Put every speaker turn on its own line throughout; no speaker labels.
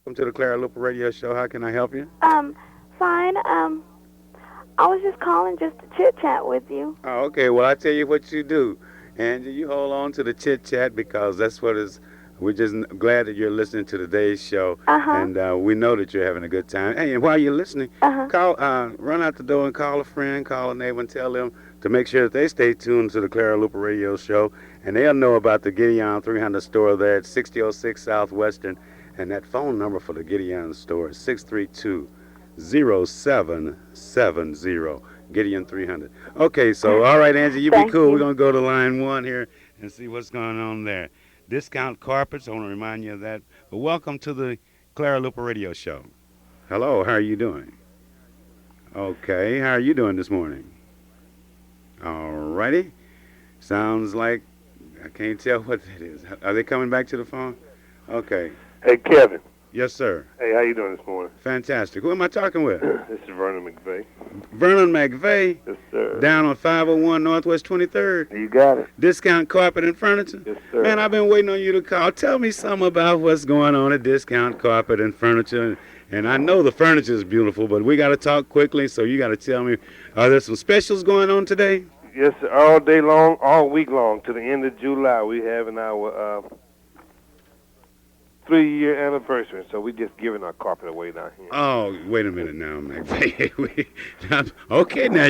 welcome to the Clara Luper Radio Show. How can I help you?
Fine. I was just calling just to chit chat with you.
Oh, okay. Well, I tell you what you do, Angie. You hold on to the chit chat because that's what is. We're just glad that you're listening to today's show,
Uh huh.
and we know that you're having a good time. Hey, and while you're listening,
Uh huh.
run out the door and call a friend, call a neighbor, and tell them to make sure that they stay tuned to the Clara Luper Radio Show, and they'll know about the Gideon 300 store there at 6006 Southwestern, and that phone number for the Gideon store is 632-0770. Gideon 300. Okay, so all right, Angie, you be
Thank
cool. We're
you.
gonna go to line one here and see what's going on there. Discount carpets. I want to remind you of that. But welcome to the Clara Luper Radio Show. Hello, how are you doing? Okay, how are you doing this morning? All righty. Sounds like I can't tell what that is. Are they coming back to the phone? Okay.
Hey, Kevin.
Yes, sir.
Hey, how you doing this morning?
Fantastic. Who am I talking with?
This is Vernon McVeigh.
Vernon McVeigh,
Yes, sir.
down on 501 Northwest 23rd.
You got it.
Discount Carpet and Furniture.
Yes, sir.
Man, I've been waiting on you to call. Tell me something about what's going on at Discount Carpet and Furniture. And I know the furniture is beautiful, but we got to talk quickly, so you got to tell me, are there some specials going on today?
Yes, sir. All day long, all week long, to the end of July, we having our 3-year anniversary. So we just giving our carpet away down here.
Oh, wait a minute now, McVeigh. Okay, now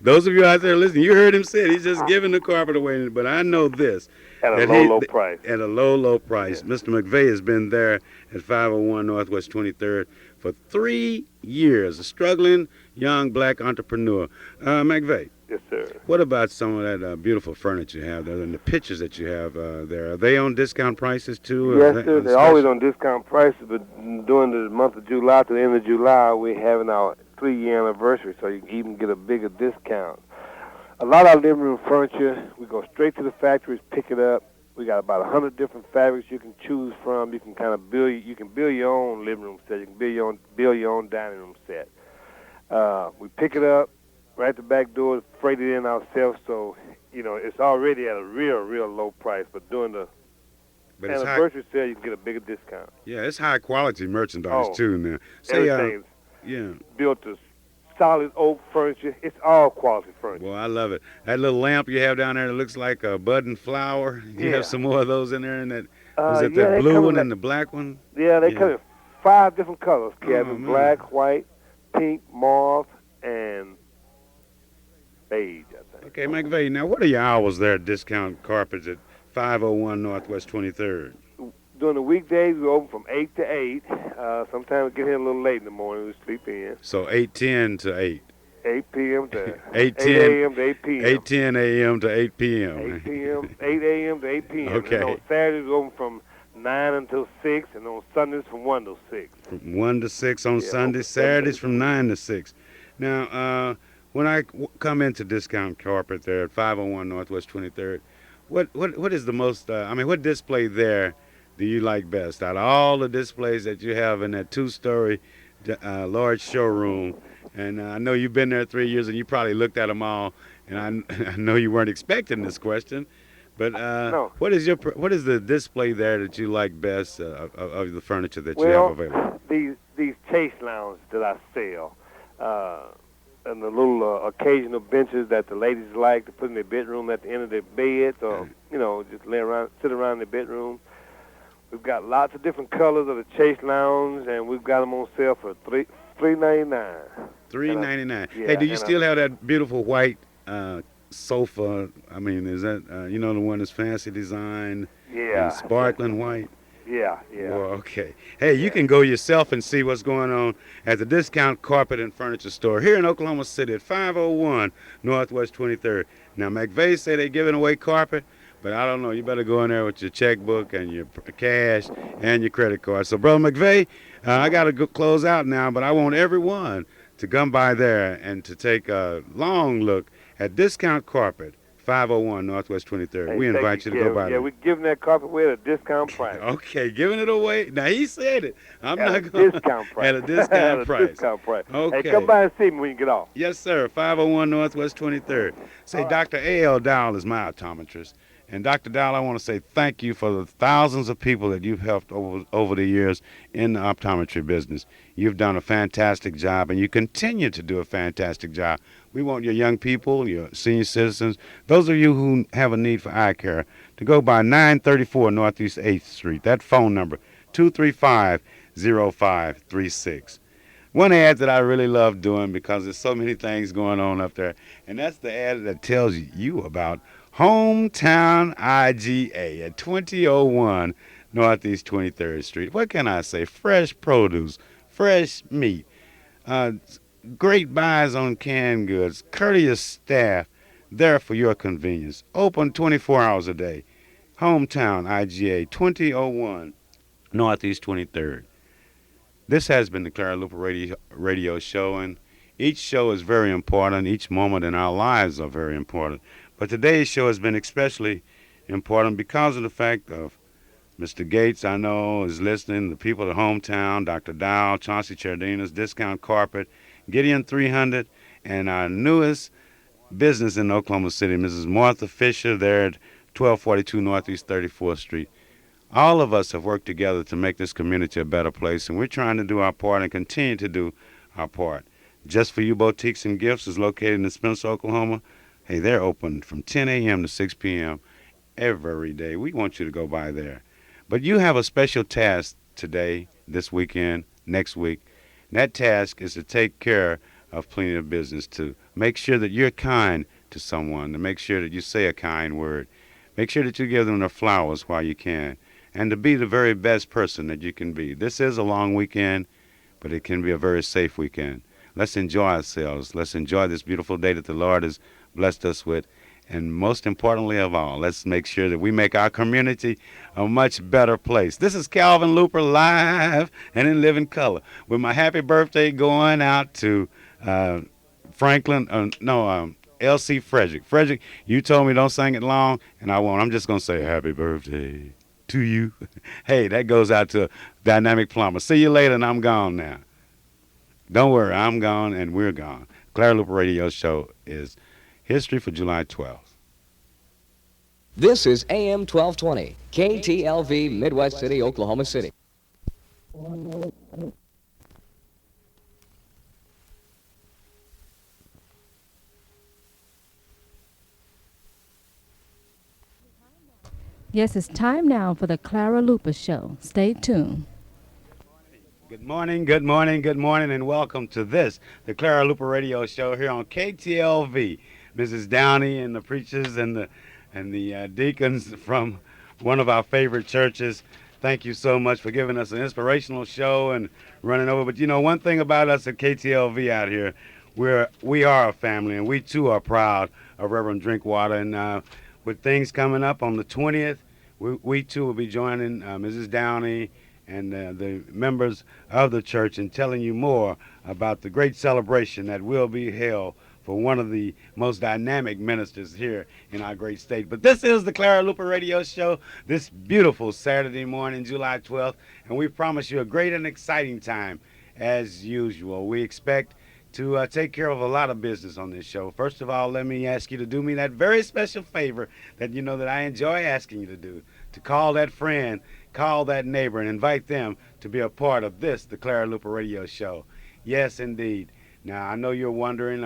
those of you out there listening, you heard him say it. He's just giving the carpet away. But I know this.
At a
that
low price.
At a low price.
Yeah.
Mr. McVeigh has been there at 501 Northwest 23rd for 3 years, a struggling young black entrepreneur. McVeigh,
Yes, sir.
what about some of that beautiful furniture you have there and the pictures that you have there? Are they on discount prices too? Or
Yes,
are they
sir.
on
They're always
special?
on discount prices, but during the month of July to the end of July, we're having our 3-year anniversary, so you can even get a bigger discount. A lot of our living room furniture, we go straight to the factories, pick it up. We got about 100 different fabrics you can choose from. You can kind of build your own living room set. You can build your own dining room set. We pick it up right at the back door, freight it in ourselves, so it's already at a real low price. But during the
But it's high,
anniversary sale, you can get a bigger discount.
yeah, it's high quality merchandise
Oh,
too now. Say,
Everything's
yeah.
built to solid oak furniture. It's all quality furniture.
Well, I love it. That little lamp you have down there that looks like a budding flower. You
Yeah.
have some more of those in there, and that was it
yeah,
the
they
blue
come
one
in
and the black one?
Yeah, they
Yeah.
come in 5 different colors, Kevin.
Oh, man.
Black, white, pink, mauve, and beige, I think.
Okay, McVeigh. Now, what are your hours there at Discount Carpets at 501 Northwest 23rd?
During the weekdays, we open from 8 to 8. Sometimes we get here a little late in the morning. We sleep in.
So 8:10 to 8.
8 p.m. to 8
8:10
a.m. to 8 p.m.
8:10 a.m. to 8 p.m.
8 p.m. 8 a.m. to 8 p.m.
Okay.
And on Saturdays, we open from 9 until 6, and on Sundays from 1 till 6.
From 1 to 6 on
Yeah,
Sunday,
open
Saturdays
Sundays.
from 9 to 6. Now, when I come into Discount Carpet there at 501 Northwest 23rd, what is the most, what display there do you like best? Out of all the displays that you have in that 2-story large showroom, and I know you've been there 3 years and you probably looked at them all, and I know you weren't expecting this question, but
No.
what is the display there that you like best of the furniture that you
Well,
have available?
these chase lounges that I sell, and the little occasional benches that the ladies like to put in their bedroom at the end of their beds, or just sit around their bedroom. We've got lots of different colors of the chase lounge, and we've got them on sale for $3.99.
$3.99.
Yeah,
Hey, do you
and
still have that beautiful white sofa? I mean, is that the one that's fancy design
Yeah,
and sparkling white?
yeah.
Well, okay. Hey, you can go yourself and see what's going on at the Discount Carpet and Furniture Store here in Oklahoma City at 501 Northwest 23rd. Now, McVeigh say they're giving away carpet, but I don't know. You better go in there with your checkbook and your cash and your credit card. So, Brother McVeigh, I got to go close out now, but I want everyone to come by there and to take a long look at Discount Carpet, 501 Northwest 23rd.
Hey,
we
thank
invite you to
Kevin.
go by
Yeah,
there.
we're giving that carpet away at a discount price.
Okay, giving it away. Now, he said it. I'm
At a
not going
discount price.
At a discount
At a
price.
discount price.
Okay.
Hey, come by and see me when you get off.
Yes, sir. 501 Northwest 23rd. Say,
All right.
Dr. A.L. Dowell is my optometrist. And Dr. Dowell, I want to say thank you for the thousands of people that you've helped over the years in the optometry business. You've done a fantastic job, and you continue to do a fantastic job. We want your young people, your senior citizens, those of you who have a need for eye care, to go by 934 Northeast 8th Street. That phone number, 235-0536. One ad that I really love doing because there's so many things going on up there, and that's the ad that tells you about Hometown IGA at 2001 Northeast 23rd Street. What can I say? Fresh produce, fresh meat, uh, great buys on canned goods, courteous staff there for your convenience. Open 24 hours a day. Hometown IGA 2001 Northeast 23rd. This has been the Clara Luper radio show, and each show is very important. Each moment in our lives are very important. But today's show has been especially important because of the fact of Mr. Gates, I know, is listening, the people at Hometown, Dr. Dow, Chauncey Chardinas, Discount Carpet, Gideon 300, and our newest business in Oklahoma City, Mrs. Martha Fisher, there at 1242 Northeast 34th Street. All of us have worked together to make this community a better place, and we're trying to do our part and continue to do our part. Just for You Boutiques and Gifts is located in Spencer, Oklahoma. Hey, they're open from 10 a.m. to 6 p.m. every day. We want you to go by there. But you have a special task today, this weekend, next week. And that task is to take care of plenty of business, to make sure that you're kind to someone, to make sure that you say a kind word. Make sure that you give them their flowers while you can, and to be the very best person that you can be. This is a long weekend, but it can be a very safe weekend. Let's enjoy ourselves. Let's enjoy this beautiful day that the Lord has blessed us with. And most importantly of all, let's make sure that we make our community a much better place. This is Calvin Luper live and in living color with my happy birthday going out to L.C. Frederick. Frederick, you told me don't sing it long, and I won't. I'm just going to say happy birthday to you. Hey, that goes out to Dynamic Plumber. See you later, and I'm gone now. Don't worry, I'm gone, and we're gone. Clara Luper Radio Show is History for July 12th.
This is AM 1220, KTLV, Midwest City, Oklahoma City.
Yes, it's time now for the Clara Luper Show. Stay tuned.
Good morning, good morning, good morning, and welcome to this, the Clara Luper Radio Show here on KTLV. Mrs. Downey and the preachers and the deacons from one of our favorite churches, thank you so much for giving us an inspirational show and running over. But you know, one thing about us at KTLV out here, we are a family, and we too are proud of Reverend Drinkwater. And with things coming up on the 20th, we too will be joining Mrs. Downey and the members of the church in telling you more about the great celebration that will be held for one of the most dynamic ministers here in our great state. But this is the Clara Luper Radio Show this beautiful Saturday morning, July 12th, and we promise you a great and exciting time as usual. We expect to take care of a lot of business on this show. First of all, let me ask you to do me that very special favor that you know that I enjoy asking you to do, to call that friend, call that neighbor, and invite them to be a part of this, the Clara Luper Radio Show. Yes, indeed. Now, I know you're wondering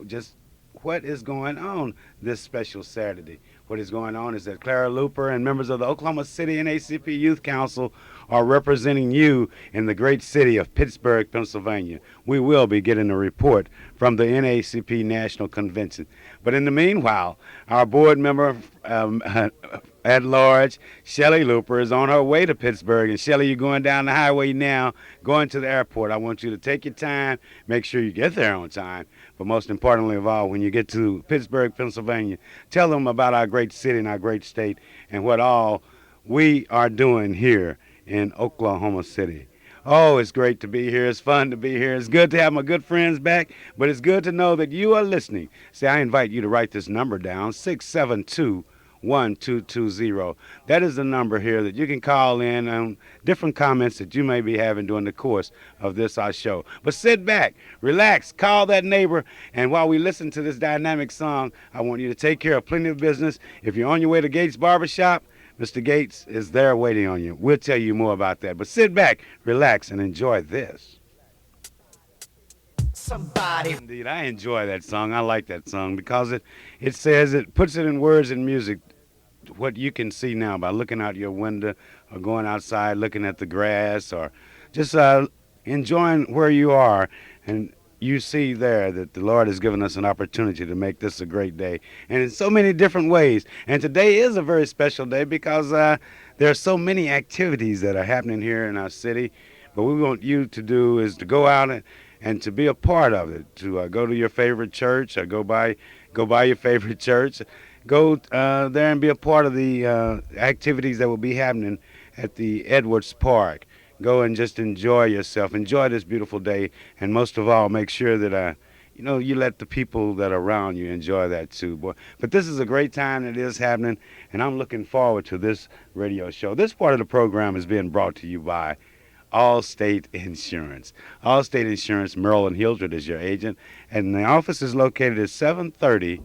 just what is going on this special Saturday. What is going on is that Clara Luper and members of the Oklahoma City NAACP Youth Council are representing you in the great city of Pittsburgh, Pennsylvania. We will be getting a report from the NAACP National Convention. But in the meanwhile, our board member at large, Shelley Luper, is on her way to Pittsburgh. And Shelley, you're going down the highway now, going to the airport. I want you to take your time, make sure you get there on time. But most importantly of all, when you get to Pittsburgh, Pennsylvania, tell them about our great city and our great state and what all we are doing here in Oklahoma City. Oh, it's great to be here. It's fun to be here. It's good to have my good friends back, but it's good to know that you are listening. See, I invite you to write this number down, 672 1220. That is the number here that you can call in on different comments that you may be having during the course of this our show. But sit back, relax, call that neighbor, and while we listen to this dynamic song, I want you to take care of plenty of business. If you're on your way to Gates Barbershop, Mr. Gates is there waiting on you. We'll tell you more about that. But sit back, relax, and enjoy this.
Somebody.
Indeed, I enjoy that song. I like that song because it says, it puts it in words and music, what you can see now by looking out your window or going outside looking at the grass or just enjoying where you are. And you see there that the Lord has given us an opportunity to make this a great day, and in so many different ways. And today is a very special day because there are so many activities that are happening here in our city. But what we want you to do is to go out and to be a part of it, to go to your favorite church or go by your favorite church. Go there and be a part of the activities that will be happening at the Edwards Park. Go and just enjoy yourself. Enjoy this beautiful day. And most of all, make sure that, you let the people that are around you enjoy that too. Boy. But this is a great time that is happening, and I'm looking forward to this radio show. This part of the program is being brought to you by Allstate Insurance. Allstate Insurance, Merle and Hildred is your agent, and the office is located at 730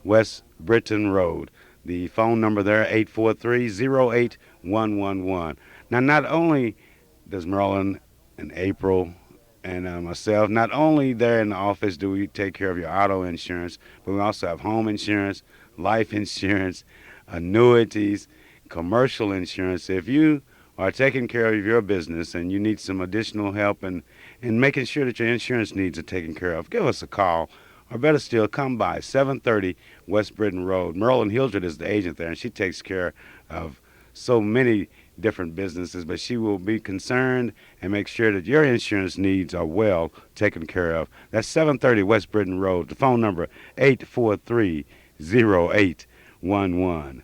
West Britton Road. The phone number there, 843-08111. Now, not only does Merlin and April and myself, not only there in the office do we take care of your auto insurance, but we also have home insurance, life insurance, annuities, commercial insurance. If you are taking care of your business and you need some additional help in making sure that your insurance needs are taken care of, give us a call. Or better still, come by 730 West Britton Road. Merlin Hildred is the agent there, and she takes care of so many different businesses, but she will be concerned and make sure that your insurance needs are well taken care of. That's 730 West Britton Road. The phone number, 843-0811.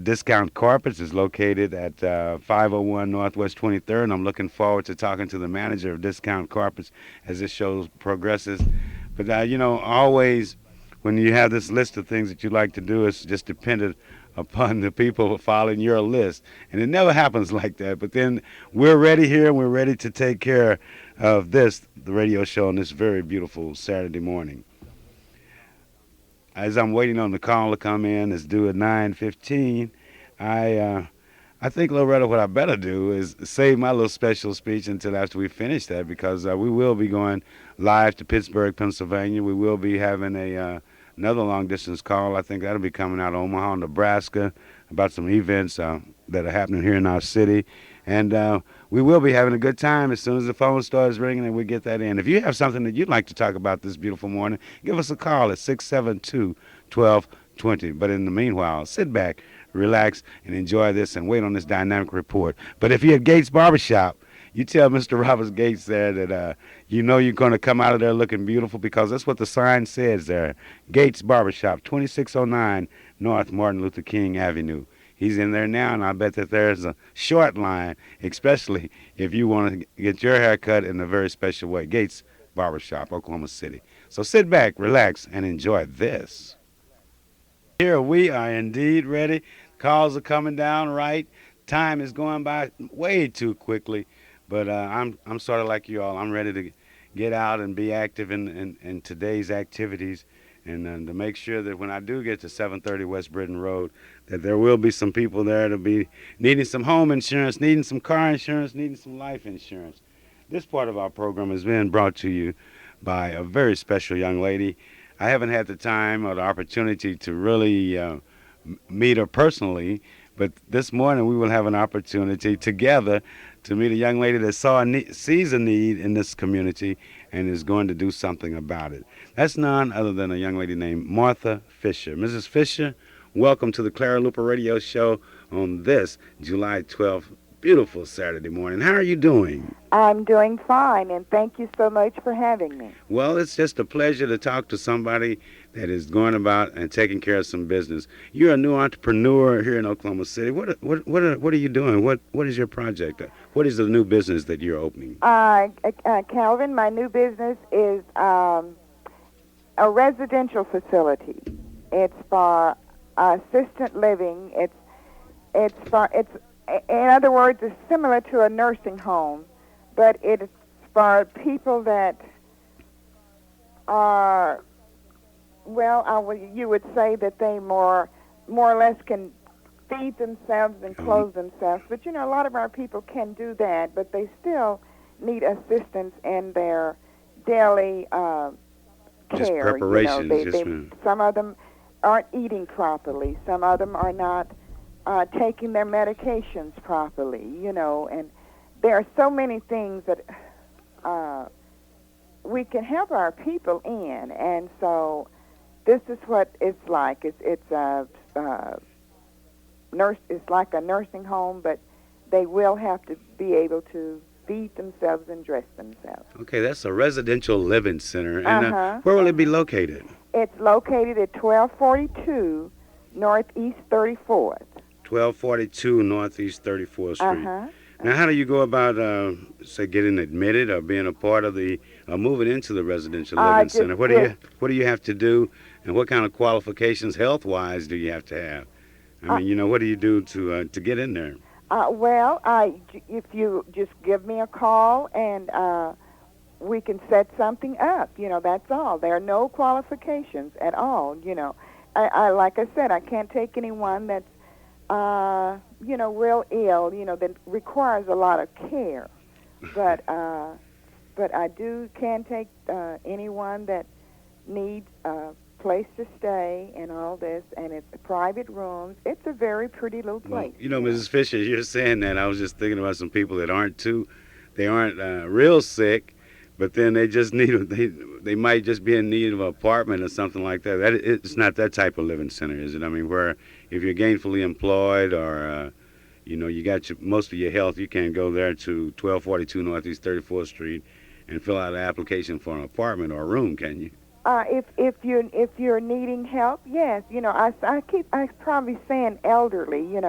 Discount Carpets is located at 501 Northwest 23rd, and I'm looking forward to talking to the manager of Discount Carpets as this show progresses. But, always when you have this list of things that you like to do, it's just dependent upon the people following your list. And it never happens like that. But then we're ready here, and we're ready to take care of the radio show on this very beautiful Saturday morning. As I'm waiting on the call to come in, it's due at 9:15. I think, Loretta, what I better do is save my little special speech until after we finish that, because we will be going live to Pittsburgh, Pennsylvania. We will be having another long-distance call. I think that'll be coming out of Omaha, Nebraska, about some events that are happening here in our city. And we will be having a good time as soon as the phone starts ringing, and we get that in. If you have something that you'd like to talk about this beautiful morning, give us a call at 672-1220. But in the meanwhile, sit back, relax, and enjoy this and wait on this dynamic report. But if you're at Gates Barbershop, you tell Mr. Roberts Gates there that you're going to come out of there looking beautiful, because that's what the sign says there. Gates Barbershop, 2609 North Martin Luther King Avenue. He's in there now, and I bet that there's a short line, especially if you want to get your hair cut in a very special way. Gates Barbershop, Oklahoma City. So sit back, relax, and enjoy this. Here we are indeed ready. Calls are coming down right. Time is going by way too quickly, but I'm sort of like you all. I'm ready to get out and be active in today's activities, and to make sure that when I do get to 730 West Britton Road, that there will be some people there to be needing some home insurance, needing some car insurance, needing some life insurance. This part of our program is being brought to you by a very special young lady. I haven't had the time or the opportunity to really meet her personally, but this morning we will have an opportunity together to meet a young lady that sees a need in this community and is going to do something about it. That's none other than a young lady named Martha Fisher. Mrs. Fisher, welcome to the Clara Luper Radio Show on this July 12th, beautiful Saturday morning. How are you doing?
I'm doing fine, and thank you so much for having me.
Well, it's just a pleasure to talk to somebody that is going about and taking care of some business. You're a new entrepreneur here in Oklahoma City. What are you doing? What is your project? What is the new business that you're opening?
Calvin, my new business is a residential facility. It's for assisted living. It's in other words, it's similar to a nursing home, but it's for people that are, well, you would say that they more or less can feed themselves and clothe themselves. But, a lot of our people can do that, but they still need assistance in their daily
Just
care.
preparations.
Some of them aren't eating properly. Some of them are not taking their medications properly, and there are so many things that we can help our people in, and so this is what it's like. It's a It's like a nursing home, but they will have to be able to feed themselves and dress themselves.
Okay, that's a residential living center. And where will it be located?
It's located at 1242 Northeast 34th.
1242 Northeast 34th Street. Now, how do you go about, say, getting admitted or being a part of the, moving into the residential living center? What do you have to do, and what kind of qualifications, health-wise, do you have to have? I mean, what do you do to get in there?
If you just give me a call and we can set something up, that's all. There are no qualifications at all, I like I said, I can't take anyone that's real ill, that requires a lot of care. But I can take anyone that needs a place to stay and all this, and it's private rooms. It's a very pretty little place.
Well, Mrs. Fisher, you're saying that. I was just thinking about some people that aren't real sick, but then they just they might just be in need of an apartment or something like that. It's not that type of living center, is it? I mean, where if you're gainfully employed or, you got most of your health, you can go there to 1242 Northeast 34th Street and fill out an application for an apartment or a room, can you?
If you're needing help, yes. I probably saying elderly,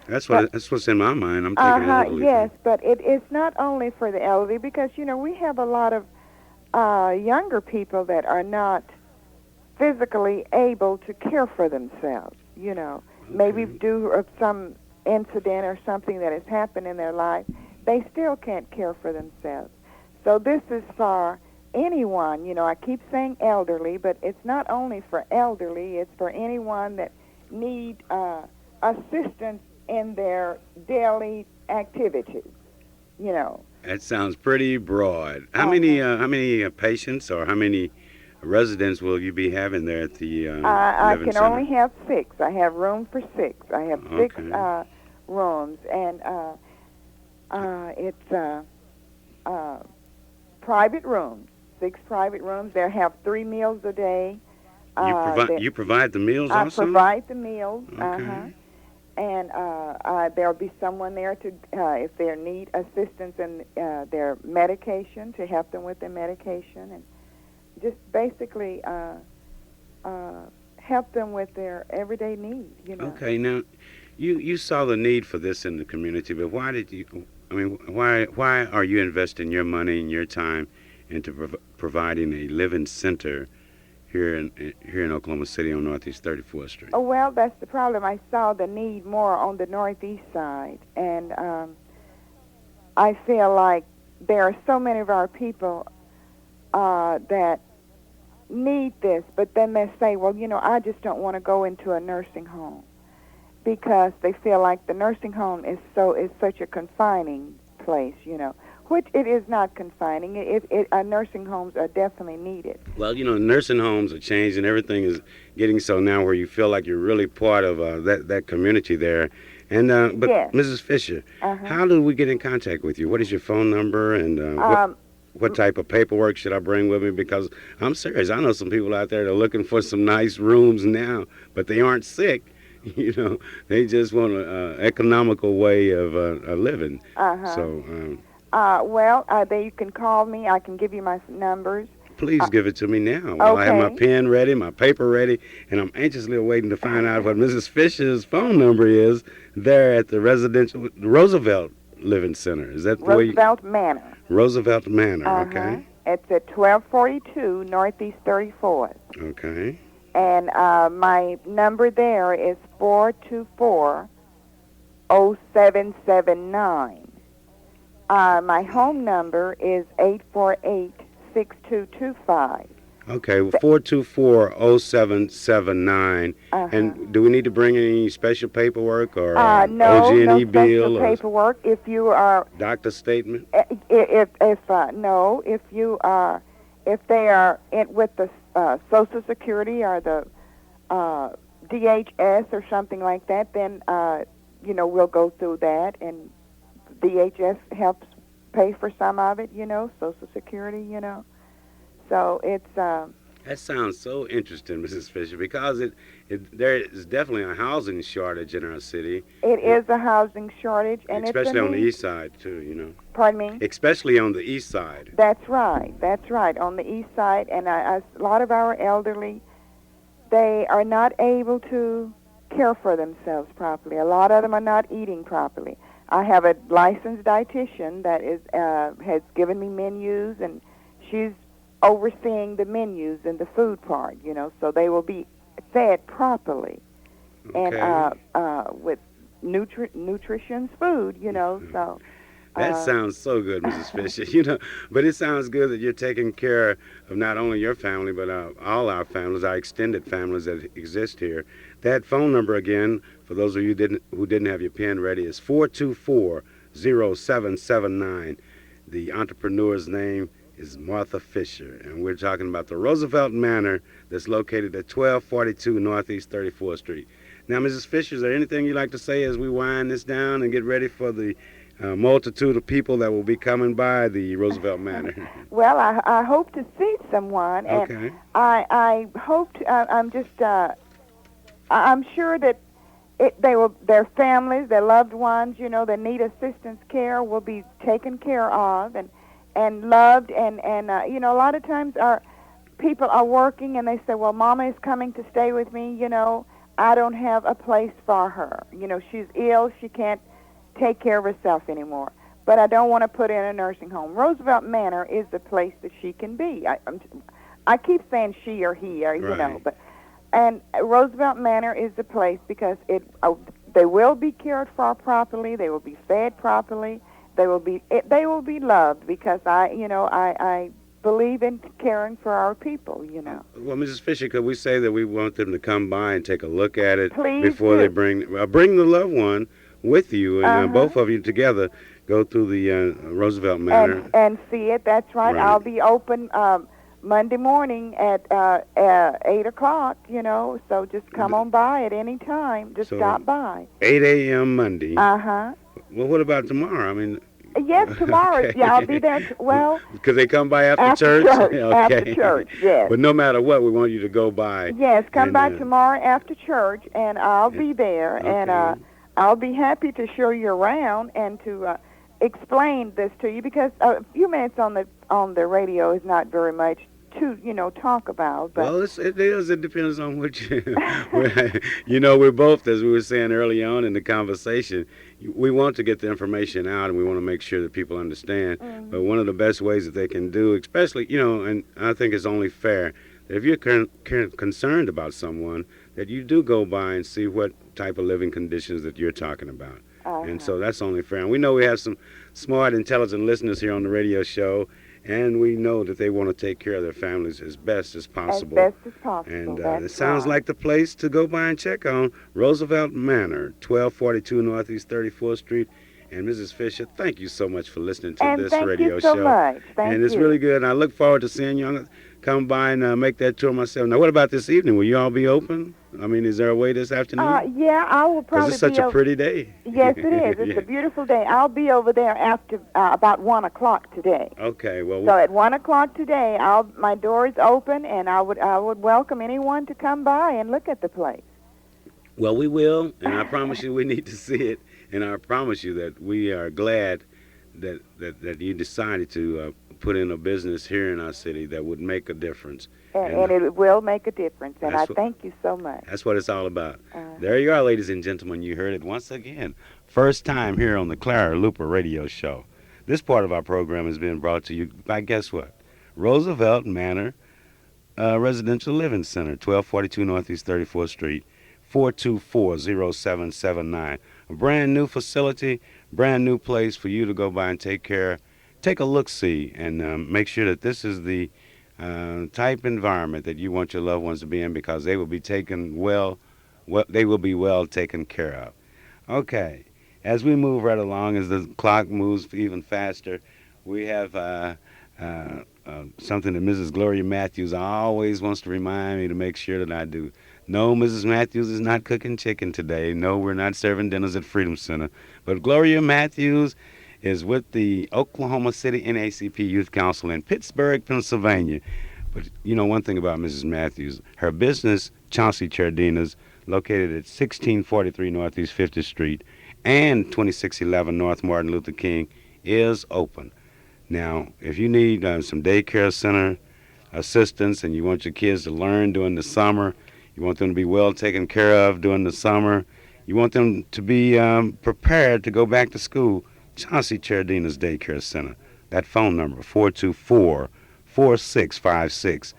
That's what's in my mind. I'm thinking elderly.
Yes, but it's not only for the elderly because we have a lot of younger people that are not physically able to care for themselves. Maybe due to some incident or something that has happened in their life, they still can't care for themselves. So this is for anyone, I keep saying elderly, but it's not only for elderly, it's for anyone that need assistance in their daily activities,
That sounds pretty broad. How many patients or how many residents will you be having there at the
I
living
can
center?
only have 6. I have room for 6. I have 6 rooms, and it's private rooms. 6 private rooms. They have 3 meals a day.
You provide the meals also?
I provide the meals.
Okay.
And there'll be someone there to, if they need assistance in their medication, to help them with their medication, and just basically help them with their everyday needs.
Okay. Now, you saw the need for this in the community, but why did you? I mean, why are you investing your money and your time into providing a living center here in Oklahoma City on Northeast 34th Street?
Oh, well, that's the problem. I saw the need more on the northeast side, and I feel like there are so many of our people that need this, but then they say, well, I just don't want to go into a nursing home because they feel like the nursing home is such a confining place, which it is not confining. Nursing homes are definitely needed.
Well, nursing homes are changing. Everything is getting so now where you feel like you're really part of that community there. And but
yes.
Mrs. Fisher, how do we get in contact with you? What is your phone number, and what type of paperwork should I bring with me? Because I'm serious. I know some people out there that are looking for some nice rooms now, but they aren't sick. They just want an economical way of living. So.
You can call me. I can give you my numbers.
Please give it to me now. Well, I have my pen ready, my paper ready, and I'm anxiously waiting to find out what Mrs. Fisher's phone number is there at the Roosevelt Living Center. Is that the
Roosevelt Manor?
Roosevelt Manor, okay.
It's at 1242 Northeast 34th.
Okay.
And my number there is 424-0779. My home number is 848-6225.
Okay, well, 424-0779. And do we need to bring any special paperwork or
No
OG&E
special
bill or
paperwork. If you are,
doctor's statement?
if they are with the Social Security or the DHS or something like that, then we'll go through that, and DHS helps pay for some of it. Social Security. So it's.
That sounds so interesting, Mrs. Fisher, because there is definitely a housing shortage in our city.
It is a housing shortage, and
especially on the east side too.
Pardon me?
Especially on the east side.
That's right. On the east side, and a lot of our elderly, they are not able to care for themselves properly. A lot of them are not eating properly. I have a licensed dietitian that has given me menus, and she's overseeing the menus and the food part, so they will be fed properly,
Okay.
and with nutritious food, so.
That sounds so good, Mrs. Fisher. But it sounds good that you're taking care of not only your family, but all our families, our extended families that exist here. That phone number again, for those of you who didn't have your pen ready, is 424-0779. The entrepreneur's name is Martha Fisher, and we're talking about the Roosevelt Manor that's located at 1242 Northeast 34th Street. Now, Mrs. Fisher, is there anything you'd like to say as we wind this down and get ready for the multitude of people that will be coming by the Roosevelt Manor?
Well, I hope to see someone, and
Okay.
I hope to, I'm sure that their families, their loved ones, that need assistance care will be taken care of and loved, and a lot of times our people are working and they say, well, Mama is coming to stay with me, I don't have a place for her. She's ill, she can't take care of herself anymore. But I don't want to put her in a nursing home. Roosevelt Manor is the place that she can be. I keep saying she or he, or
Right.
and Roosevelt Manor is the place because they will be cared for properly. They will be fed properly. They will be loved because I believe in caring for our people.
Well, Mrs. Fisher, could we say that we want them to come by and take a look at it
Please
before
do.
they bring the loved one with you, and both of you together go through the Roosevelt Manor.
And see it. That's right.
Right.
I'll be open Monday morning at 8 o'clock. So just come on by at any time. Just
So-
stop by.
8 a.m. Monday.
Uh-huh.
Well, what about tomorrow? I mean,
Yes, tomorrow.
Okay.
Yeah, I'll be there. Well,
could they come by after
after
church?
church.
Okay.
After church, yes.
But no matter what, we want you to go by.
Yes, come
and,
by tomorrow after church, and I'll be there, and
Okay.
I'll be happy to show you around and to explain this to you, because a few minutes on the radio is not very much to talk about. But
Well, it is. It depends on what you. We're both, as we were saying early on in the conversation, we want to get the information out, and we want to make sure that people understand. But one of the best ways that they can do, especially, and I think it's only fair, that if you're concerned about someone, that you do go by and see what type of living conditions that you're talking about. And so that's only fair. And we know we have some smart, intelligent listeners here on the radio show, and we know that they want to take care of their families as best as possible.
as best as possible.
And
That's
it sounds
right.
like the place to go by and check on, Roosevelt Manor, 1242 Northeast 34th Street. And Mrs. Fisher, thank you so much for listening to
And
this
thank
radio
you so
show.
much. Thank
And it's
you.
really good. And I look forward to seeing you. I'm gonna come by and make that tour myself. Now, what about this evening? Will you all be open? I mean, is there a way this afternoon?
Yeah, I will probably
Because it's such
be
a
over.
pretty day.
Yes, it is. It's
Yeah.
a beautiful day. I'll be over there after about 1 o'clock today.
Okay, well,
So at 1 o'clock today, my door is open, and I would welcome anyone to come by and look at the place.
well, we will, and I promise you we need to see it. And I promise you that we are glad that you decided to put in a business here in our city that would make a difference.
And it will make a difference, and I
That's what-
thank you so much.
That's what it's all about. There you are, ladies and gentlemen. You heard it once again. First time here on the Clara Luper Radio Show. This part of our program has been brought to you by, guess what? Roosevelt Manor Residential Living Center, 1242 Northeast 34th Street, 424-0779. A brand new facility, brand new place for you to go by and take a look-see, and make sure that this is the type environment that you want your loved ones to be in, because they will be they will be well taken care of. Okay, as we move right along, as the clock moves even faster, we have something that Mrs. Gloria Matthews always wants to remind me to make sure that I do. No, Mrs. Matthews is not cooking chicken today. No, we're not serving dinners at Freedom Center. But Gloria Matthews is with the Oklahoma City NACP Youth Council in Pittsburgh, Pennsylvania. But you know one thing about Mrs. Matthews, her business, Chauncey Chardina's, located at 1643 Northeast 50th Street and 2611 North Martin Luther King, is open. Now, if you need some daycare center assistance and you want your kids to learn during the summer, you want them to be well taken care of during the summer, you want them to be prepared to go back to school, Chauncey Chardina's Daycare Center. That phone number, 424-4656.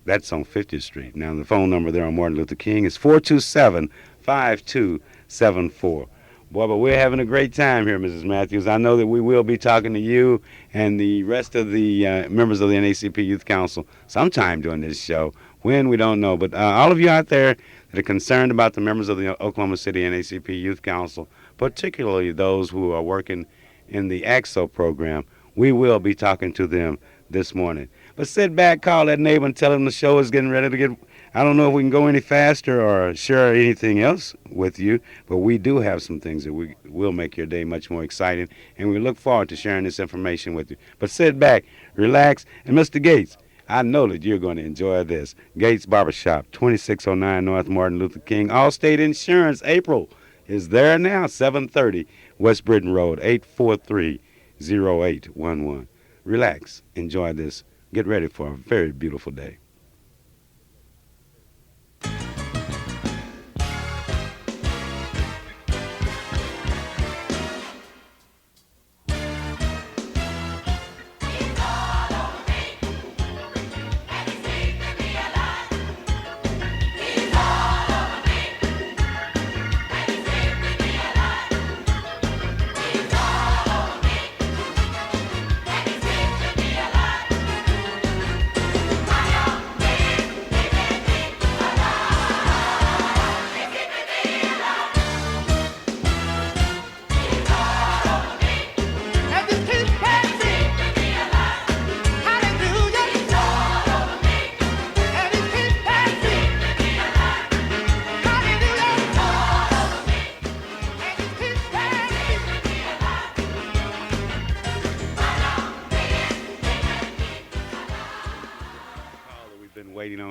That's on 50th Street. Now, the phone number there on Martin Luther King is 427-5274. Boy, but we're having a great time here, Mrs. Matthews. I know that we will be talking to you and the rest of the members of the NACP Youth Council sometime during this show. When, we don't know. But all of you out there that are concerned about the members of the Oklahoma City NACP Youth Council, particularly those who are working in the AXO program, we will be talking to them this morning. But sit back, call that neighbor, and tell him the show is getting ready to get... I don't know if we can go any faster or share anything else with you, but we do have some things that will make your day much more exciting, and we look forward to sharing this information with you. But sit back, relax, and Mr. Gates, I know that you're going to enjoy this. Gates Barbershop, 2609 North Martin Luther King. Allstate Insurance, April is there now, 730 West Britain Road, 843-0811. Relax, enjoy this. Get ready for a very beautiful day.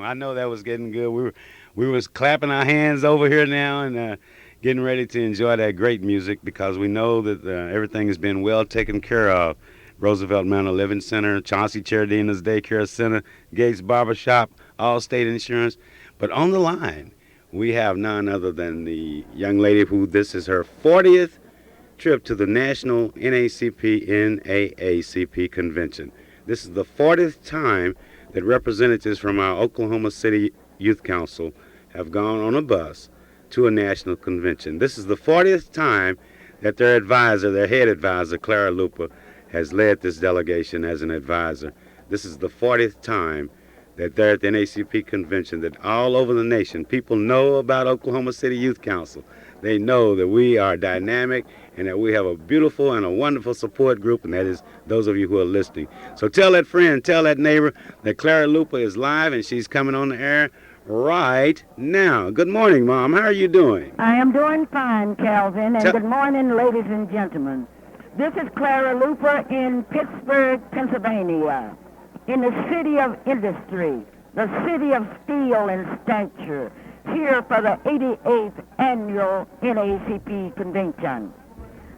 I know that was getting good. We was clapping our hands over here now and getting ready to enjoy that great music, because we know that everything has been well taken care of. Roosevelt Manor Living Center, Chauncey Chardina's Daycare Center, Gates Barbershop, Allstate Insurance. But on the line, we have none other than the young lady who this is her 40th trip to the National NAACP Convention. This is the 40th time that representatives from our Oklahoma City Youth Council have gone on a bus to a national convention. This is the 40th time that their head advisor, Clara Luper, has led this delegation as an advisor. This is the 40th time that they're at the NAACP convention, that all over the nation, people know about Oklahoma City Youth Council. They know that we are dynamic and that we have a beautiful and a wonderful support group, and that is those of you who are listening. So tell that friend, tell that neighbor that Clara Luper is live and she's coming on the air right now. Good morning, Mom. How are you doing?
I am doing fine, Calvin, and good morning, ladies and gentlemen. This is Clara Luper in Pittsburgh, Pennsylvania, in the city of industry, the city of steel and stature, here for the 88th annual NAACP convention.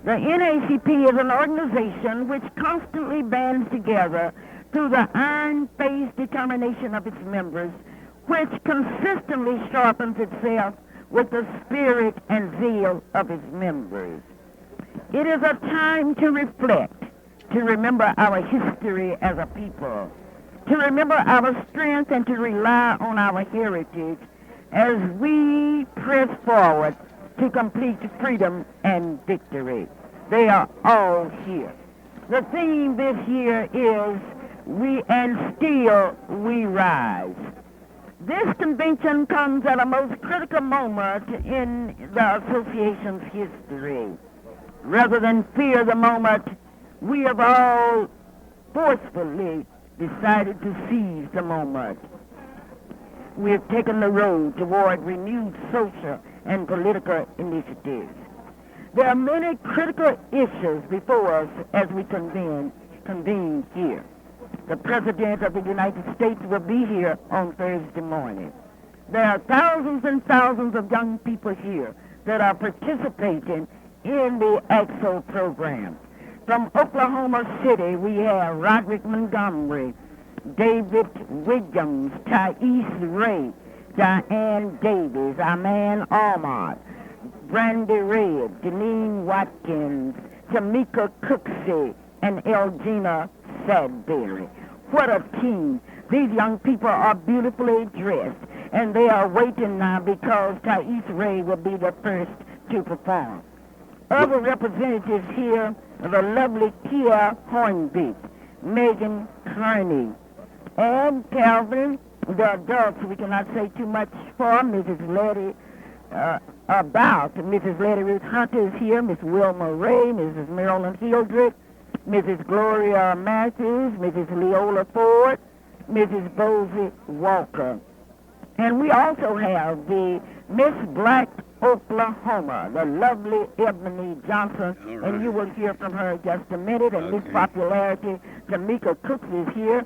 The NAACP is an organization which constantly bands together through the iron-faced determination of its members, which consistently sharpens itself with the spirit and zeal of its members. It is a time to reflect, to remember our history as a people, to remember our strength and to rely on our heritage as we press forward to complete freedom and victory. They are all here. The theme this year is We and Still We Rise. This convention comes at a most critical moment in the association's history. Rather than fear the moment, we have all forcefully decided to seize the moment. We have taken the road toward renewed social and political initiatives. There are many critical issues before us as we convene here. The President of the United States will be here on Thursday morning. There are thousands and thousands of young people here that are participating in the AXO program. From Oklahoma City, we have Roderick Montgomery, David Williams, Thais Ray, Diane Davis, Aman Ahmad, Brandy Red, Janine Watkins, Tamika Cooksey, and Elgina Sadberry. What a team. These young people are beautifully dressed, and they are waiting now because Thais Ray will be the first to perform. Other representatives here are the lovely Kia Hornbeak, Megan Kearney, and Calvin. The adults we cannot say too much for. Mrs. Letty, Mrs. Letty Ruth Hunter is here, Miss Wilma Ray, Mrs. Marilyn Hildreth, Mrs. Gloria Matthews, Mrs. Leola Ford, Mrs. Bosie Walker. And we also have the Miss Black Oklahoma, the lovely Ebony Johnson,
right.
And you will hear from her in just a minute. And Miss Popularity, Tamika Cooks is here.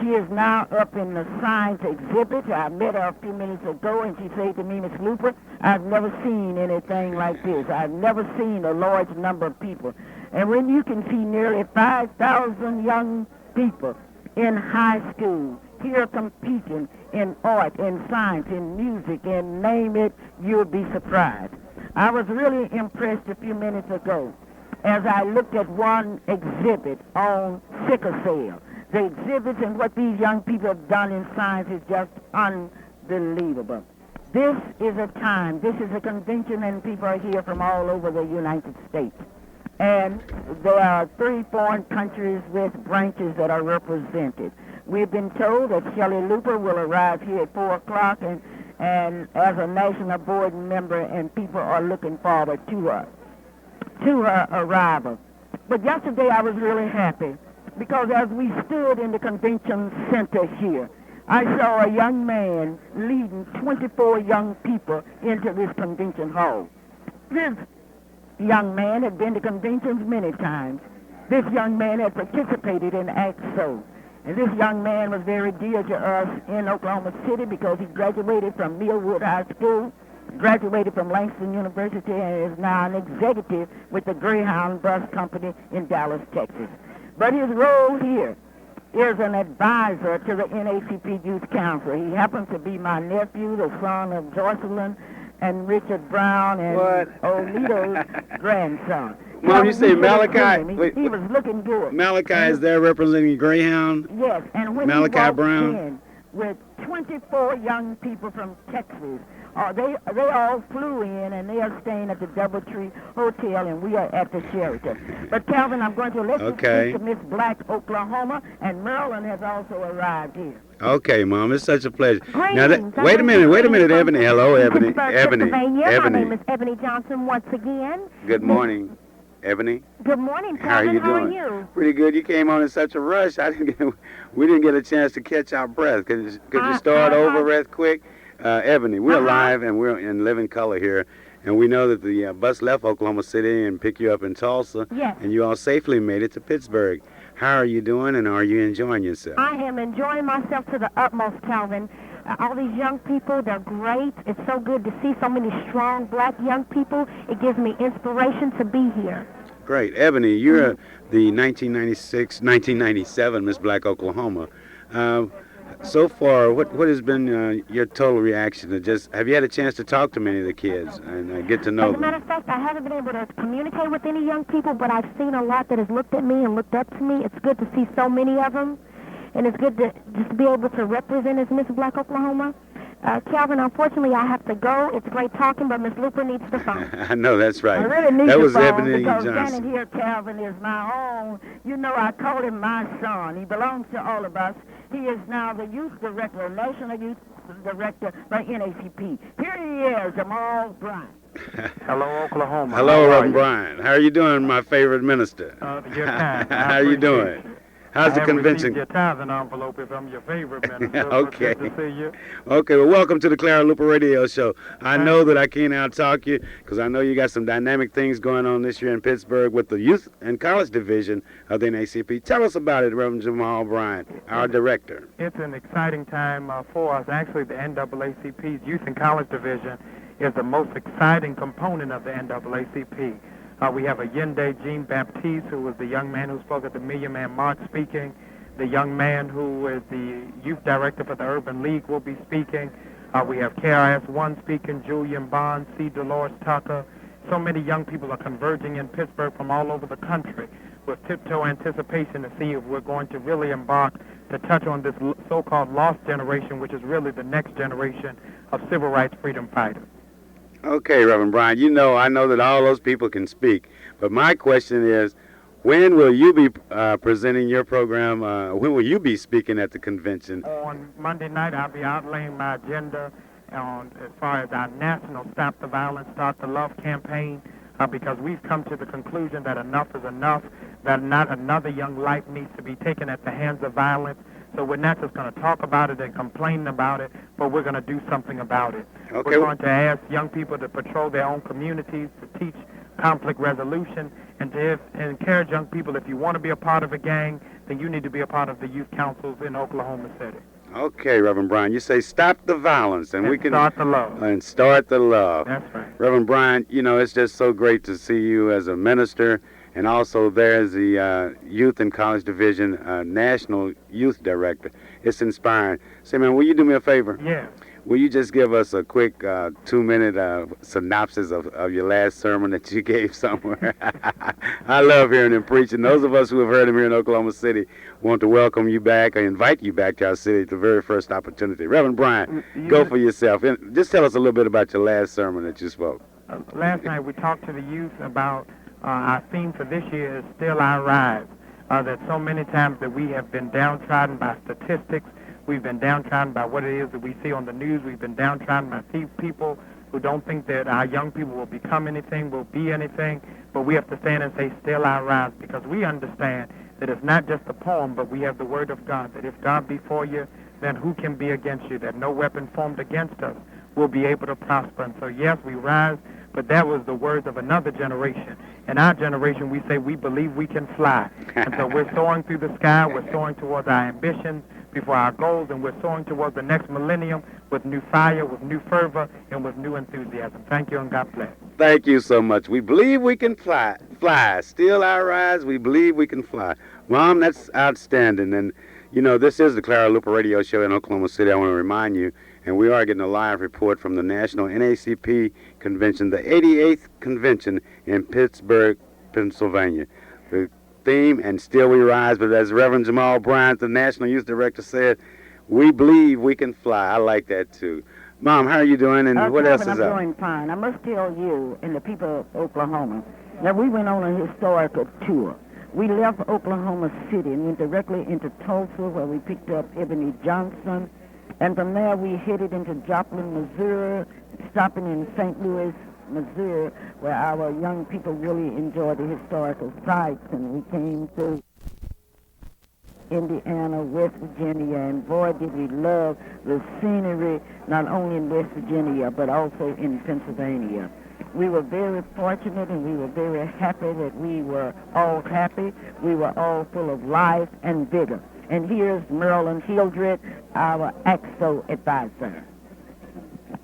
She is now up in the science exhibit. I met her a few minutes ago, and she said to me, Miss Luper, I've never seen anything like this. I've never seen a large number of people. And when you can see nearly 5,000 young people in high school here competing in art, in science, in music, and name it, you'll be surprised. I was really impressed a few minutes ago as I looked at one exhibit on sickle cell. The exhibits and what these young people have done in science is just unbelievable. This is a time, this is a convention, and people are here from all over the United States. And there are 3 foreign countries with branches that are represented. We've been told that Shelley Luper will arrive here at 4 o'clock and as a national board member, and people are looking forward to her arrival. But yesterday I was really happy because as we stood in the convention center here, I saw a young man leading 24 young people into this convention hall. This young man had been to conventions many times. This young man had participated in AXO. And this young man was very dear to us in Oklahoma City because he graduated from Millwood High School, graduated from Langston University, and is now an executive with the Greyhound Bus Company in Dallas, Texas. But his role here is an advisor to the NACP Youth Council. He happens to be my nephew, the son of Jocelyn and Richard Brown and Olito's grandson.
Mom, you say Malachi?
He was looking good.
Malachi is there representing Greyhound?
Yes, and when
Malachi
he walked
Brown?
in with 24 young people from Texas, they all flew in, and they are staying at the Doubletree Hotel, and we are at the Sheraton. But, Calvin, I'm going to let you speak to Miss Black, Oklahoma, and Marilyn has also arrived here.
Okay, Mom, it's such a pleasure.
Greetings.
Now, wait a minute, Ebony. Hello, Ebony.
Ebony.
Ebony.
My name is Ebony Johnson once again.
Good morning, Ebony.
Good morning,
How are
Calvin.
you doing?
How are you?
Pretty good. You came on in such a rush. We didn't get a chance to catch our breath. Could you start over real quick? Ebony, we're live and we're in living color here. And we know that the bus left Oklahoma City and picked you up in Tulsa.
Yes.
And you all safely made it to Pittsburgh. How are you doing, and are you enjoying yourself?
I am enjoying myself to the utmost, Calvin. All these young people, they're great. It's so good to see so many strong black young people. It gives me inspiration to be here.
Great. Ebony, you're the 1997 Miss Black Oklahoma. So far, what has been your total reaction to just, have you had a chance to talk to many of the kids and get to know
As a
them?
matter of fact, I haven't been able to communicate with any young people, but I've seen a lot that has looked at me and looked up to me. It's good to see so many of them. and it's good to just be able to represent as Miss Black Oklahoma. Calvin, unfortunately, I have to go. It's great talking, but Miss Luper needs the phone.
I know, that's right.
I really need
That
the
was
phone
Ebony
because
Johnson.
standing here, Calvin, is my own. You know, I call him my son. He belongs to all of us. He is now the youth director, national youth director by NACP. Here he is, Jamal Bryant.
Hello, Oklahoma.
Hello,
How are
Reverend
you?
Brian. How are you doing, my favorite minister?
You're kind. I
How are you
appreciate
doing?
it.
How's the
I haven't
convention?
received your tithing envelope if I'm your favorite minister.
Okay.
But good to see you.
Okay, well, welcome to the Clara Luper Radio Show. I know that I can't out-talk you because I know you got some dynamic things going on this year in Pittsburgh with the Youth and College Division of the NACP. Tell us about it, Reverend Jamal Bryant, our director.
It's an exciting time for us. Actually, the NAACP's Youth and College Division is the most exciting component of the NAACP. We have a Yende Jean-Baptiste, who was the young man who spoke at the Million Man March speaking. The young man who is the youth director for the Urban League will be speaking. We have KRS-One speaking, Julian Bond, C. Dolores Tucker. So many young people are converging in Pittsburgh from all over the country with tiptoe anticipation to see if we're going to really embark to touch on this so-called lost generation, which is really the next generation of civil rights freedom fighters.
Okay, Reverend Brian, I know that all those people can speak, but my question is, when will you be presenting your program? When will you be speaking at the convention?
On Monday night, I'll be outlaying my agenda on as far as our national Stop the Violence, Start the Love campaign, because we've come to the conclusion that enough is enough, that not another young life needs to be taken at the hands of violence. So we're not just going to talk about it and complain about it, but we're going to do something about it.
Okay.
We're going to ask young people to patrol their own communities, to teach conflict resolution, and to encourage young people, if you want to be a part of a gang, then you need to be a part of the youth councils in Oklahoma City.
Okay, Reverend Brian, you say stop the violence, and we can
start the love.
And start the love.
That's right.
Reverend Brian, it's just so great to see you as a minister, and also there's the Youth and College Division National Youth Director. It's inspiring. Say, man, will you do me a favor?
Yeah.
Will you just give us a quick 2-minute synopsis of your last sermon that you gave somewhere? I love hearing him preaching. Those of us who have heard him here in Oklahoma City want to welcome you back or invite you back to our city at the very first opportunity. Reverend Brian, go for yourself. And just tell us a little bit about your last sermon that you spoke.
Last night we talked to the youth about our theme for this year is Still I Rise. That so many times that we have been downtrodden by statistics. We've been downtrodden by what it is that we see on the news. We've been downtrodden by people who don't think that our young people will become anything, will be anything. But we have to stand and say, still I rise, because we understand that it's not just a poem, but we have the word of God, that if God be for you, then who can be against you? That no weapon formed against us will be able to prosper. And so, yes, we rise, but that was the words of another generation. In our generation, we say we believe we can fly. And so we're soaring through the sky. We're soaring towards our ambitions, before our goals, and we're soaring towards the next millennium with new fire, with new fervor, and with new enthusiasm. Thank you, and God bless.
Thank you so much. We believe we can fly. Still I rise. We believe we can fly. Mom, that's outstanding. And, this is the Clara Luper Radio Show in Oklahoma City. I want to remind you, and we are getting a live report from the National NACP Convention, the 88th Convention in Pittsburgh, Pennsylvania. The theme, and still we rise, but as Reverend Jamal Bryant, the National Youth Director, said, we believe we can fly. I like that, too. Mom, how are you doing, and what else is
I'm
up?
doing fine. I must tell you and the people of Oklahoma that we went on a historical tour. We left Oklahoma City and went directly into Tulsa, where we picked up Ebony Johnson, and from there we headed into Joplin, Missouri, stopping in St. Louis, Missouri, where our young people really enjoy the historical sites, and we came to Indiana, West Virginia, and boy, did we love the scenery, not only in West Virginia, but also in Pennsylvania. We were very fortunate, and we were very happy that we were all happy. We were all full of life and vigor. And here's Marilyn Hildred, our AXO advisor.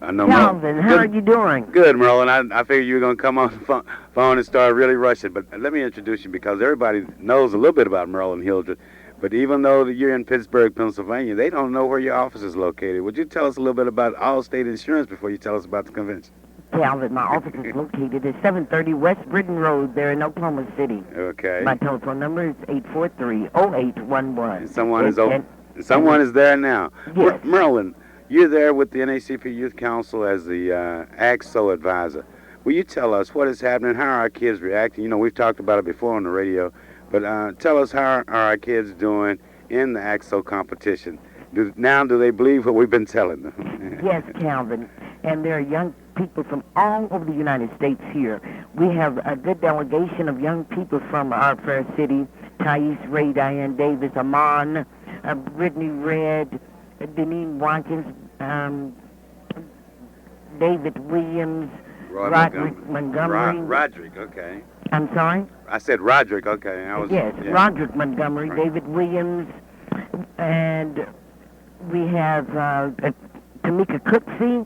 I know
Calvin, how are you doing?
Good, Merlin. I figured you were going to come on the phone and start really rushing. But let me introduce you, because everybody knows a little bit about Merlin Hildred. But even though you're in Pittsburgh, Pennsylvania, they don't know where your office is located. Would you tell us a little bit about Allstate Insurance before you tell us about the convention?
Calvin, my office is located at 730 West Britain Road there in Oklahoma City.
Okay.
My telephone number is 843-0811.
And someone is over. Someone is there now.
Yes.
Merlin, you're there with the NACP Youth Council as the AXO advisor. Will you tell us what is happening? How are our kids reacting? You know, we've talked about it before on the radio, but tell us how are our kids doing in the AXO competition? Do they believe what we've been telling them?
Yes, Calvin. And there are young people from all over the United States here. We have a good delegation of young people from our fair city: Thais Ray, Diane Davis, Amon, Brittany Red, Deneen Watkins, David Williams, Roderick Montgomery.
Roderick, okay.
I'm sorry?
I said Roderick, okay.
Yes, yeah. Roderick Montgomery, right. David Williams, and we have Tamika Cooksey,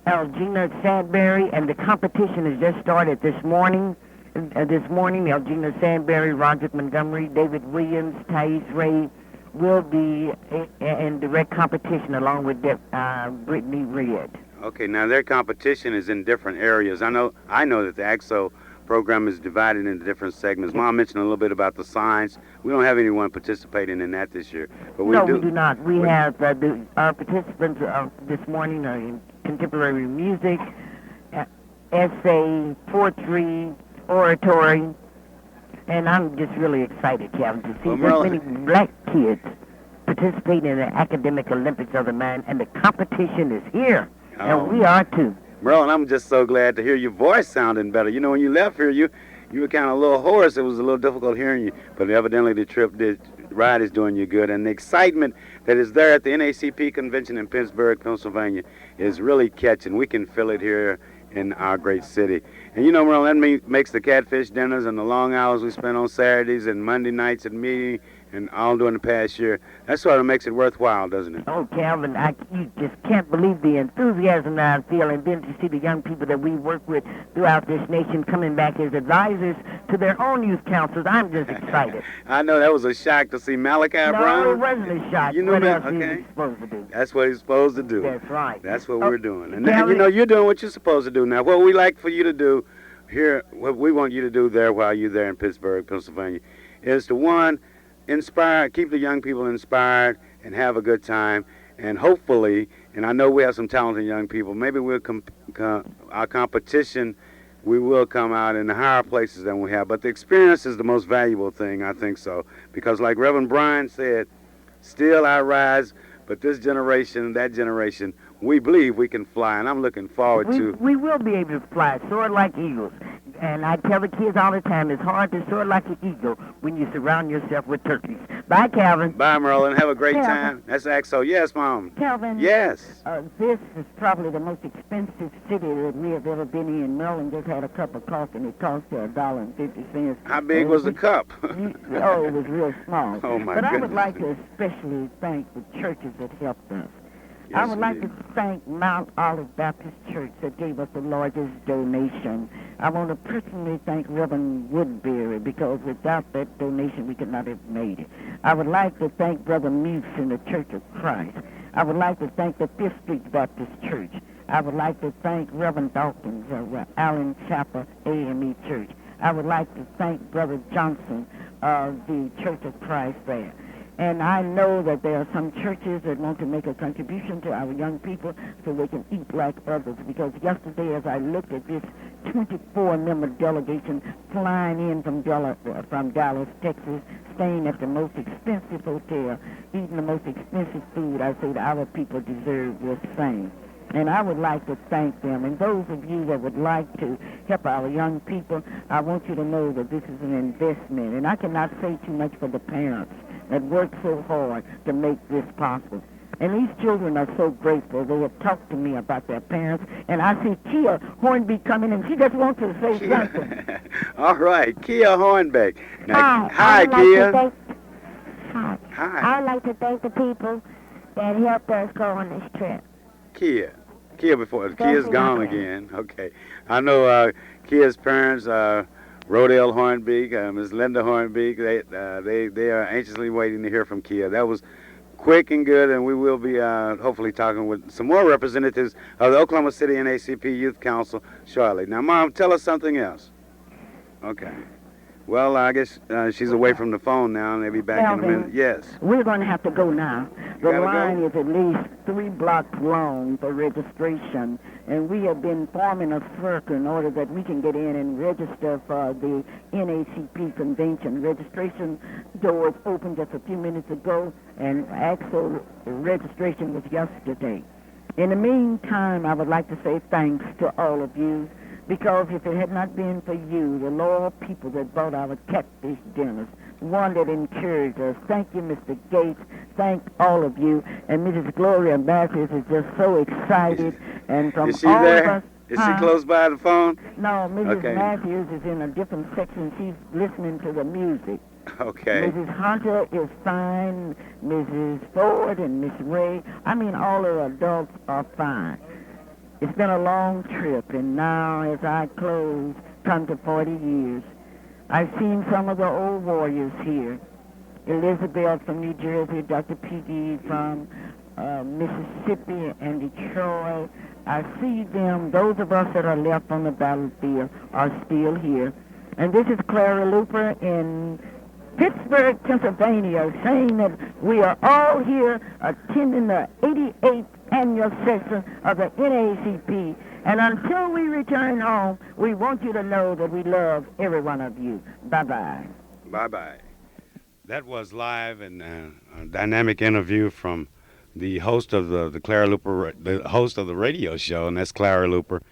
Elgina Sandberry, and the competition has just started this morning. Elgina Sandberry, Roderick Montgomery, David Williams, Thais Ray will be in direct competition along with Brittany Red.
Okay, now their competition is in different areas. I know that the AXO program is divided into different segments. Mom mentioned a little bit about the science. We don't have anyone participating in that this year. But we
do not. We have our participants this morning are in contemporary music, essay, poetry, oratory, and I'm just really excited, Calvin, to see this many black kids participate in the academic Olympics of the mind, and the competition is here, and we are too.
Merlin, I'm just so glad to hear your voice sounding better. You know, when you left here, you were kind of a little hoarse. It was a little difficult hearing you, but evidently the ride is doing you good, and the excitement that is there at the NACP convention in Pittsburgh, Pennsylvania, is really catching. We can feel it here in our great city. And you know, Merlin, that makes the catfish dinners and the long hours we spend on Saturdays and Monday nights at meeting and all during the past year. That sort of makes it worthwhile, doesn't it?
Oh, Calvin, you just can't believe the enthusiasm that I feel, and then to see the young people that we work with throughout this nation coming back as advisors to their own youth councils. I'm just excited.
I know that was a shock to see Malachi Brown.
No, it wasn't a shock.
You knew
what
that?
else
Okay.
is he supposed to do?
That's what he's supposed to do.
That's right.
That's what we're doing. And
Calvin,
you know, you're doing what you're supposed to do now. What we like for you to do here, what we want you to do there while you're there in Pittsburgh, Pennsylvania, is to, one, inspire, keep the young people inspired and have a good time. And hopefully, and I know we have some talented young people, maybe our competition, we will come out in higher places than we have. But the experience is the most valuable thing, I think so. Because like Reverend Brian said, still I rise, but this generation, that generation, we believe we can fly, and I'm looking forward to...
We will be able to fly, soar like eagles. And I tell the kids all the time, it's hard to soar like an eagle when you surround yourself with turkeys. Bye, Calvin.
Bye, Merlin. Have a great time. That's AXO. Yes, Mom.
Calvin.
Yes.
This is probably the most expensive city that we have ever been in. Merlin just had a cup of coffee, and it cost her $1.50.
How big was the cup?
Oh, it was real small.
Oh, my
But
goodness.
I would like to especially thank the churches that helped us.
Yes,
I would like to thank Mount Olive Baptist Church that gave us the largest donation. I want to personally thank Reverend Woodbury, because without that donation we could not have made it. I would like to thank Brother Muse in the Church of Christ. I would like to thank the Fifth Street Baptist Church. I would like to thank Reverend Dawkins of Allen Chapel AME Church. I would like to thank Brother Johnson of the Church of Christ there. And I know that there are some churches that want to make a contribution to our young people so they can eat like others. Because yesterday, as I looked at this 24-member delegation flying in from Dallas, Texas, staying at the most expensive hotel, eating the most expensive food, I said our people deserve the same. And I would like to thank them. And those of you that would like to help our young people, I want you to know that this is an investment. And I cannot say too much for the parents that work so hard to make this possible. And these children are so grateful. They have talked to me about their parents. And I see Kia Hornby coming in. She just wants to say something.
All right, Kia Hornbeck.
Now,
hi, Kia.
Hi.
Hi.
I'd like to thank the people that helped us go on this trip.
Kia Kia's gone again. Okay. I know Kia's parents, Rodale Hornbeek, Ms. Linda Hornbeek, they are anxiously waiting to hear from Kia. That was quick and good, and we will be hopefully talking with some more representatives of the Oklahoma City NACP Youth Council shortly. Now, Mom, tell us something else. Okay. Well, I guess she's away from the phone now, and they'll be back in a
Calvin.
minute. Yes.
We're going to have to go now. The
Gotta
line
go?
is at least 3 blocks long for registration, and we have been forming a circle in order that we can get in and register for the NACP convention. Registration doors opened just a few minutes ago, and actual registration was yesterday. In the meantime, I would like to say thanks to all of you, because if it had not been for you, the loyal people that bought our catfish dinners, one that encouraged us, thank you, Mr. Gates, thank all of you, and Mrs. Gloria Matthews is just so excited, and from
Is she
all
there?
of us...
Is she close by the phone?
No, Mrs.
Okay.
Matthews is in a different section. She's listening to the music.
Okay.
Mrs. Hunter is fine, Mrs. Ford and Miss Ray. I mean, all the adults are fine. It's been a long trip, and now as I close, come to 40 years, I've seen some of the old warriors here. Elizabeth from New Jersey, Dr. P.D. from Mississippi and Detroit. I see them. Those of us that are left on the battlefield are still here. And this is Clara Luper in Pittsburgh, Pennsylvania, saying that we are all here attending the 88th annual session of the NACP. And until we return home, we want you to know that we love every one of you. Bye-bye.
Bye-bye. That was live and a dynamic interview from the host of the Clara Luper, the host of the radio show, and that's Clara Luper.